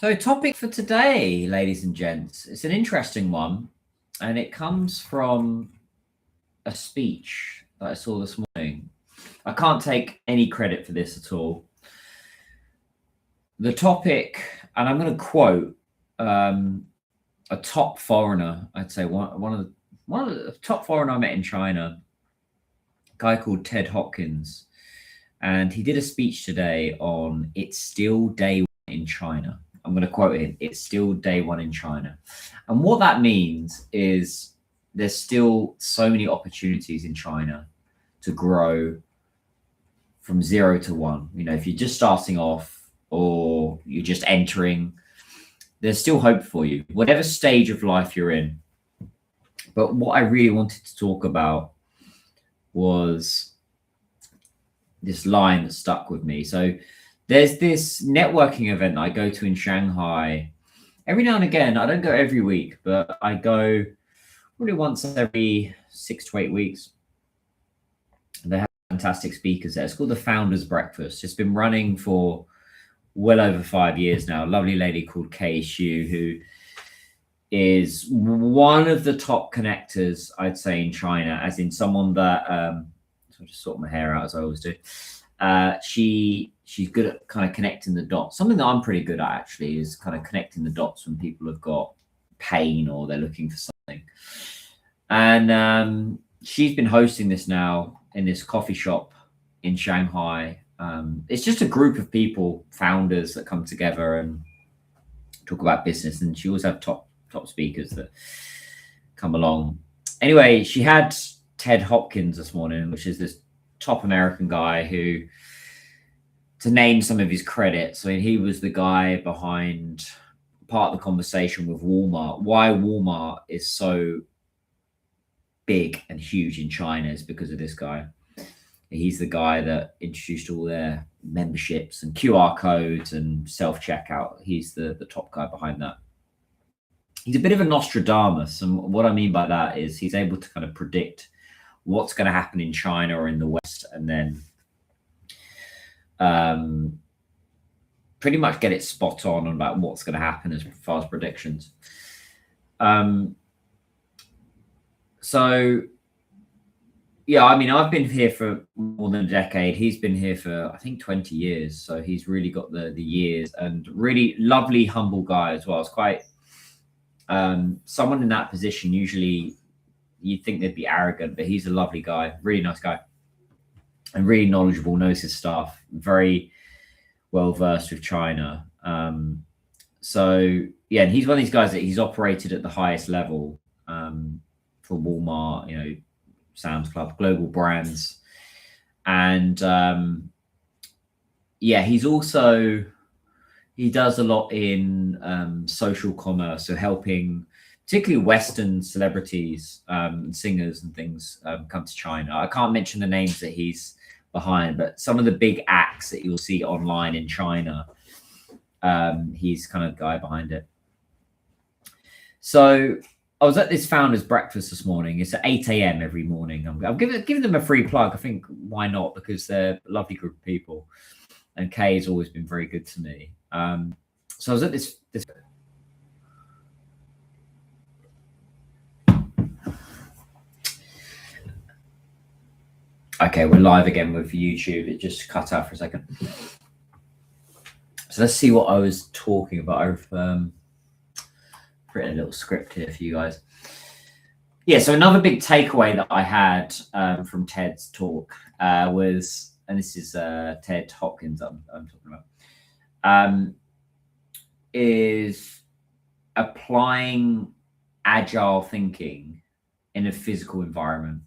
So, topic for today, ladies and gents, it's an interesting one, and it comes from a speech that I saw this morning. I can't take any credit for this at all. The topic, and I'm going to quote a top foreigner. I'd say one of the top foreigner I met in China, a guy called Ted Hopkins, and he did a speech today on "It's still day one in China." I'm going to quote him: "It's still day one in China," and what that means is there's still so many opportunities in China to grow from 0 to 1. If you're just starting off or you're just entering, there's still hope for you, whatever stage of life you're in. But what I really wanted to talk about was this line that stuck with me. So there's this networking event that I go to in Shanghai every now and again. I don't go every week, but I go probably once every 6 to 8 weeks. They have fantastic speakers there. It's called the Founders Breakfast. It's been running for well over 5 years now. A lovely lady called Kay Xu, who is one of the top connectors, I'd say, in China, as in someone that so I just sort my hair out as I always do. She's good at kind of connecting the dots. Something that I'm pretty good at actually is kind of connecting the dots when people have got pain or they're looking for something. And she's been hosting this now in this coffee shop in Shanghai. It's just a group of people, founders, that come together and talk about business. And she always have top speakers that come along. Anyway, she had Ted Hopkins this morning, which is this top American guy who, to name some of his credits, he was the guy behind part of the conversation with Walmart. Why Walmart is so big and huge in China is because of this guy. He's the guy that introduced all their memberships and QR codes and self-checkout. He's the top guy behind that. He's a bit of a Nostradamus. And what I mean by that is he's able to kind of predict what's going to happen in China or in the West, and then pretty much get it spot on about what's going to happen as far as predictions. So, yeah, I've been here for more than a decade. He's been here for, I think, 20 years. So he's really got the years, and really lovely, humble guy as well. It's quite someone in that position. Usually you'd think they'd be arrogant, but he's a lovely guy, really nice guy, and really knowledgeable, knows his stuff, very well versed with China. So yeah, and he's one of these guys that he's operated at the highest level for Walmart, Sam's Club, global brands. And yeah, he does a lot in social commerce, so helping particularly Western celebrities, singers and things come to China. I can't mention the names that he's behind, but some of the big acts that you'll see online in China, he's kind of the guy behind it. So I was at this founders breakfast this morning. It's at 8 a.m. every morning. I'm giving them a free plug. I think, why not? Because they're a lovely group of people, and Kay has always been very good to me. So I was at this. Okay, we're live again with YouTube. It just cut out for a second. So let's see what I was talking about. I've written a little script here for you guys. Yeah, so another big takeaway that I had from Ted's talk was, and this is Ted Hopkins I'm talking about, is applying agile thinking in a physical environment.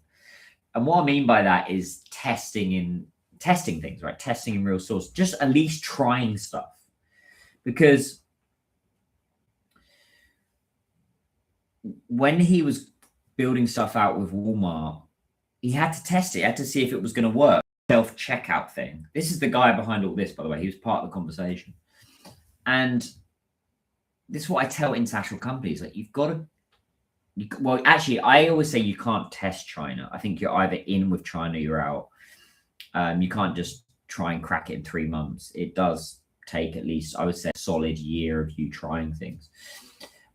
And what I mean by that is testing things, right? Testing in real source, just at least trying stuff. Because when he was building stuff out with Walmart, he had to test it. He had to see if it was going to work. Self-checkout thing. This is the guy behind all this, by the way. He was part of the conversation. And this is what I tell international companies. Like, you've got to, well, actually, I always say you can't test China. I think you're either in with China, you're out. You can't just try and crack it in 3 months. It does take at least, I would say, a solid year of you trying things.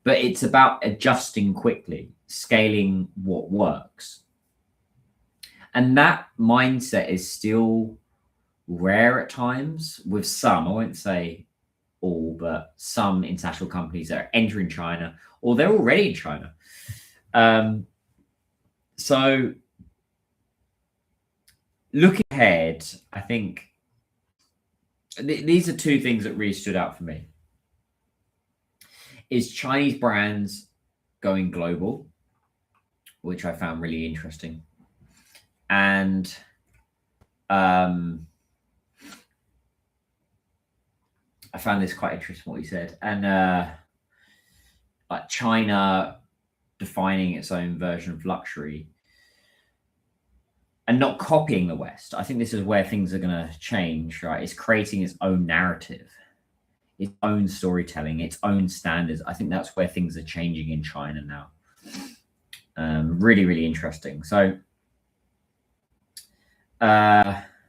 But it's about adjusting quickly, scaling what works. And that mindset is still rare at times with some, I won't say all, but some international companies that are entering China or they're already in China. So looking ahead, I think these are two things that really stood out for me. Is Chinese brands going global, which I found really interesting. And I found this quite interesting what he said. And like China defining its own version of luxury and not copying the West. I think this is where things are going to change, right? It's creating its own narrative, its own storytelling, its own standards. I think that's where things are changing in China now. Really, really interesting. So,